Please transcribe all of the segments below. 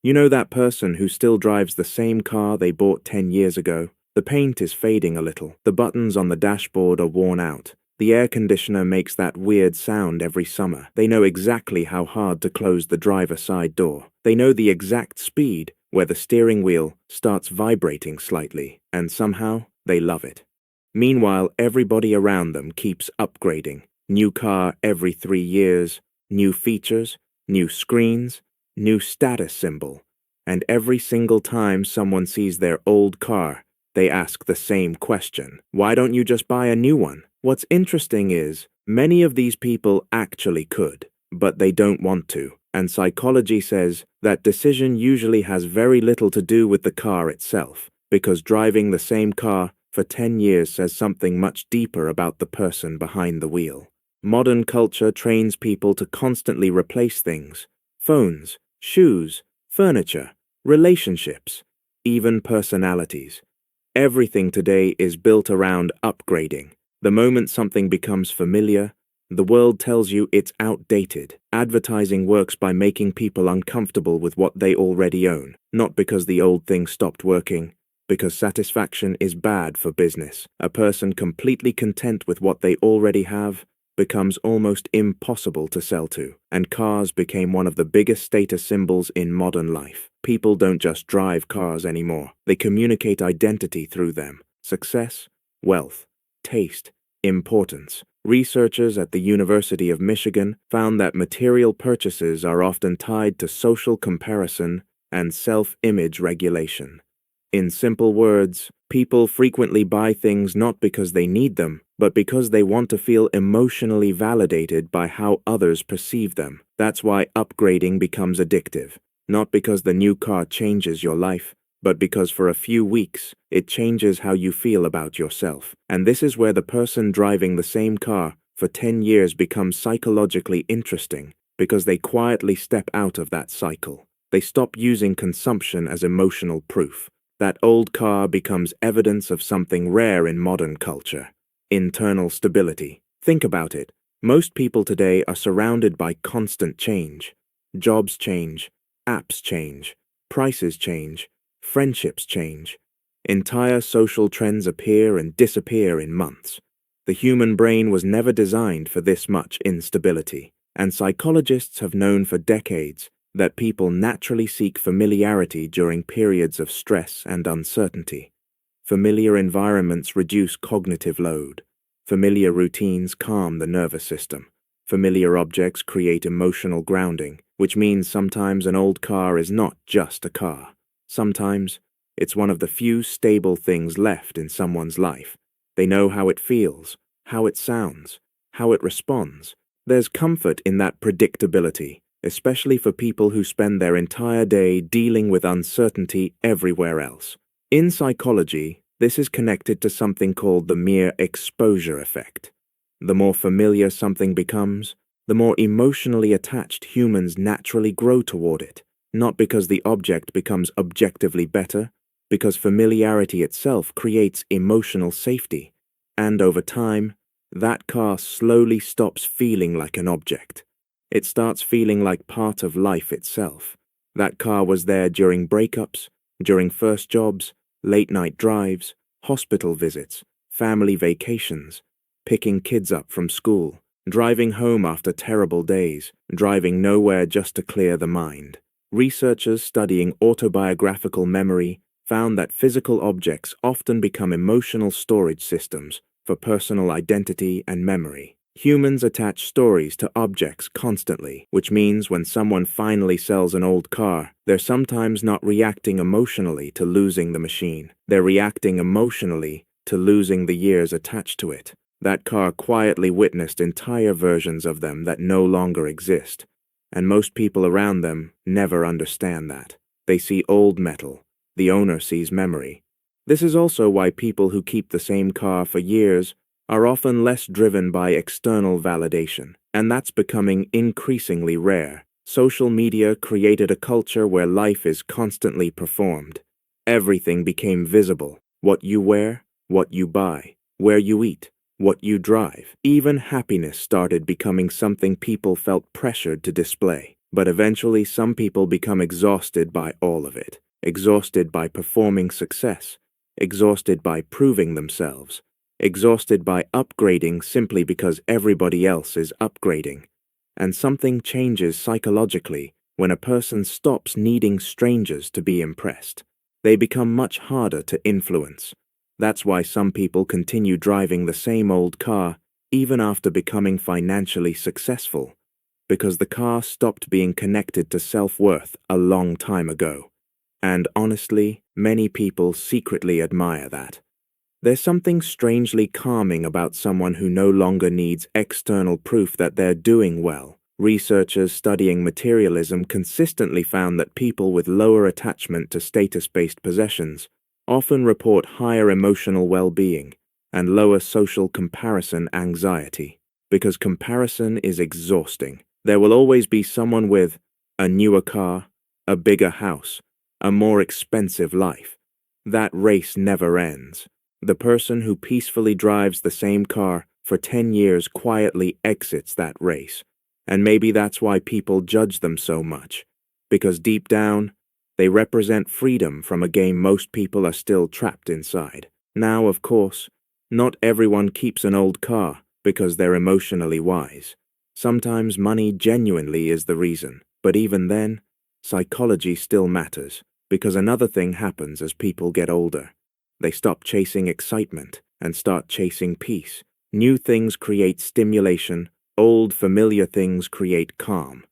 You know that person who still drives the same car they bought 10 years ago? The paint is fading a little, the buttons on the dashboard are worn out. The air conditioner makes that weird sound every summer. They know exactly how hard to close the driver's side door. They know the exact speed where the steering wheel starts vibrating slightly, and somehow they love it. Meanwhile, everybody around them keeps upgrading. New car every 3 years, new features, new screens, new status symbol. And every single time someone sees their old car, they ask the same question. Why don't you just buy a new one? What's interesting is, many of these people actually could, but they don't want to. And psychology says that decision usually has very little to do with the car itself, because driving the same car for 10 years says something much deeper about the person behind the wheel. Modern culture trains people to constantly replace things: phones, shoes, furniture, relationships, even personalities. Everything today is built around upgrading. The moment something becomes familiar, the world tells you it's outdated. Advertising works by making people uncomfortable with what they already own, not because the old thing stopped working, because satisfaction is bad for business. A person completely content with what they already have becomes almost impossible to sell to, and cars became one of the biggest status symbols in modern life. People don't just drive cars anymore. They communicate identity through them: success, wealth, taste, importance. Researchers at the University of Michigan found that material purchases are often tied to social comparison and self-image regulation. In simple words, people frequently buy things not because they need them, but because they want to feel emotionally validated by how others perceive them. That's why upgrading becomes addictive. Not because the new car changes your life, but because for a few weeks, it changes how you feel about yourself. And this is where the person driving the same car for 10 years becomes psychologically interesting, because they quietly step out of that cycle. They stop using consumption as emotional proof. That old car becomes evidence of something rare in modern culture: internal stability. Think about it. Most people today are surrounded by constant change. Jobs change, apps change, prices change, friendships change. Entire social trends appear and disappear in months. The human brain was never designed for this much instability, and psychologists have known for decades that people naturally seek familiarity during periods of stress and uncertainty. Familiar environments reduce cognitive load. Familiar routines calm the nervous system. Familiar objects create emotional grounding, which means sometimes an old car is not just a car. Sometimes it's one of the few stable things left in someone's life. They know how it feels, how it sounds, how it responds. There's comfort in that predictability, especially for people who spend their entire day dealing with uncertainty everywhere else. In psychology, this is connected to something called the mere exposure effect. The more familiar something becomes, the more emotionally attached humans naturally grow toward it, not because the object becomes objectively better, because familiarity itself creates emotional safety, and over time, that car slowly stops feeling like an object. It starts feeling like part of life itself. That car was there during breakups, during first jobs, late-night drives, hospital visits, family vacations, picking kids up from school, driving home after terrible days, driving nowhere just to clear the mind. Researchers studying autobiographical memory found that physical objects often become emotional storage systems for personal identity and memory. Humans attach stories to objects constantly, which means when someone finally sells an old car, they're sometimes not reacting emotionally to losing the machine. They're reacting emotionally to losing the years attached to it. That car quietly witnessed entire versions of them that no longer exist, and most people around them never understand that. They see old metal. The owner sees memory. This is also why people who keep the same car for years are often less driven by external validation, and that's becoming increasingly rare. Social media created a culture where life is constantly performed. Everything became visible: what you wear, what you buy, where you eat, what you drive. Even happiness started becoming something people felt pressured to display. But eventually, some people become exhausted by all of it, exhausted by performing success, exhausted by proving themselves, exhausted by upgrading simply because everybody else is upgrading. And something changes psychologically when a person stops needing strangers to be impressed. They become much harder to influence. That's why some people continue driving the same old car even after becoming financially successful, because the car stopped being connected to self-worth a long time ago. And honestly, many people secretly admire that. There's something strangely calming about someone who no longer needs external proof that they're doing well. Researchers studying materialism consistently found that people with lower attachment to status-based possessions often report higher emotional well-being and lower social comparison anxiety, because comparison is exhausting. There will always be someone with a newer car, a bigger house, a more expensive life. That race never ends. The person who peacefully drives the same car for 10 years quietly exits that race. And maybe that's why people judge them so much, because deep down, they represent freedom from a game most people are still trapped inside. Now, of course, not everyone keeps an old car because they're emotionally wise. Sometimes money genuinely is the reason, but even then, psychology still matters, because another thing happens as people get older. They stop chasing excitement and start chasing peace. New things create stimulation, old familiar things create calm.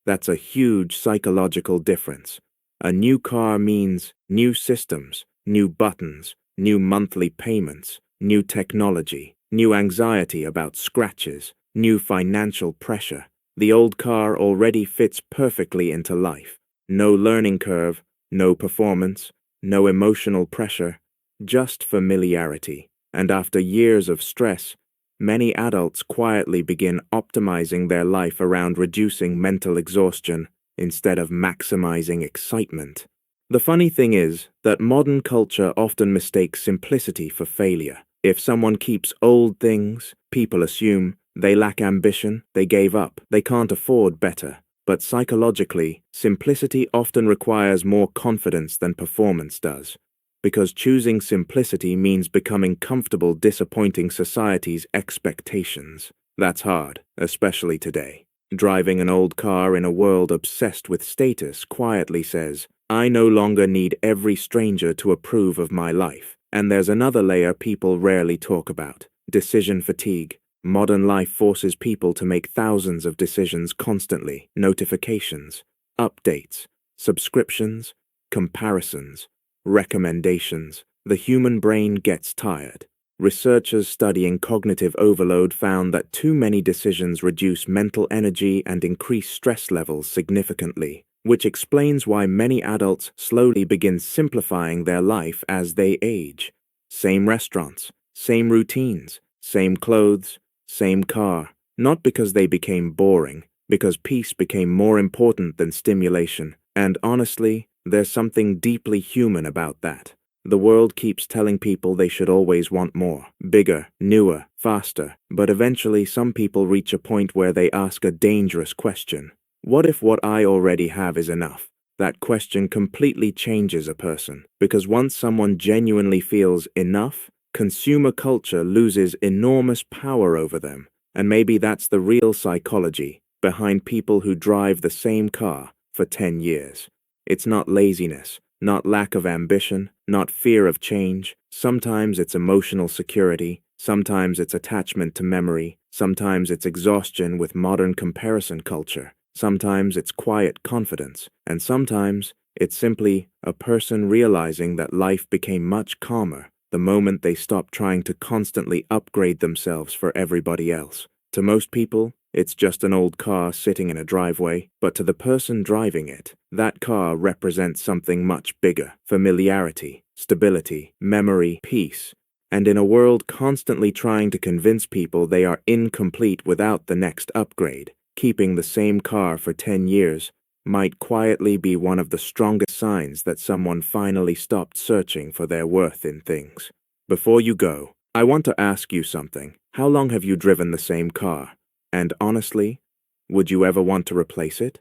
That's a huge psychological difference. A new car means new systems, new buttons, new monthly payments, new technology, new anxiety about scratches, new financial pressure. The old car already fits perfectly into life. No learning curve, no performance, no emotional pressure, just familiarity. And after years of stress, many adults quietly begin optimizing their life around reducing mental exhaustion instead of maximizing excitement. The funny thing is that modern culture often mistakes simplicity for failure. If someone keeps old things, people assume they lack ambition, they gave up, they can't afford better. But psychologically, simplicity often requires more confidence than performance does, because choosing simplicity means becoming comfortable disappointing society's expectations. That's hard, especially today. Driving an old car in a world obsessed with status quietly says, I no longer need every stranger to approve of my life. And there's another layer people rarely talk about: decision fatigue. Modern life forces people to make thousands of decisions constantly: notifications, updates, subscriptions, comparisons, recommendations. The human brain gets tired. Researchers studying cognitive overload found that too many decisions reduce mental energy and increase stress levels significantly, which explains why many adults slowly begin simplifying their life as they age. Same restaurants, same routines, same clothes, same car. Not because they became boring, because peace became more important than stimulation. And honestly, there's something deeply human about that. The world keeps telling people they should always want more, bigger, newer, faster. But eventually some people reach a point where they ask a dangerous question. What if what I already have is enough? That question completely changes a person, because once someone genuinely feels enough, consumer culture loses enormous power over them. And maybe that's the real psychology behind people who drive the same car for 10 years. It's not laziness, not lack of ambition, not fear of change. Sometimes it's emotional security, sometimes it's attachment to memory, sometimes it's exhaustion with modern comparison culture, sometimes it's quiet confidence, and sometimes it's simply a person realizing that life became much calmer the moment they stopped trying to constantly upgrade themselves for everybody else. To most people, it's just an old car sitting in a driveway, but to the person driving it, that car represents something much bigger: familiarity, stability, memory, peace. And in a world constantly trying to convince people they are incomplete without the next upgrade, keeping the same car for 10 years might quietly be one of the strongest signs that someone finally stopped searching for their worth in things. Before you go, I want to ask you something. How long have you driven the same car? And honestly, would you ever want to replace it?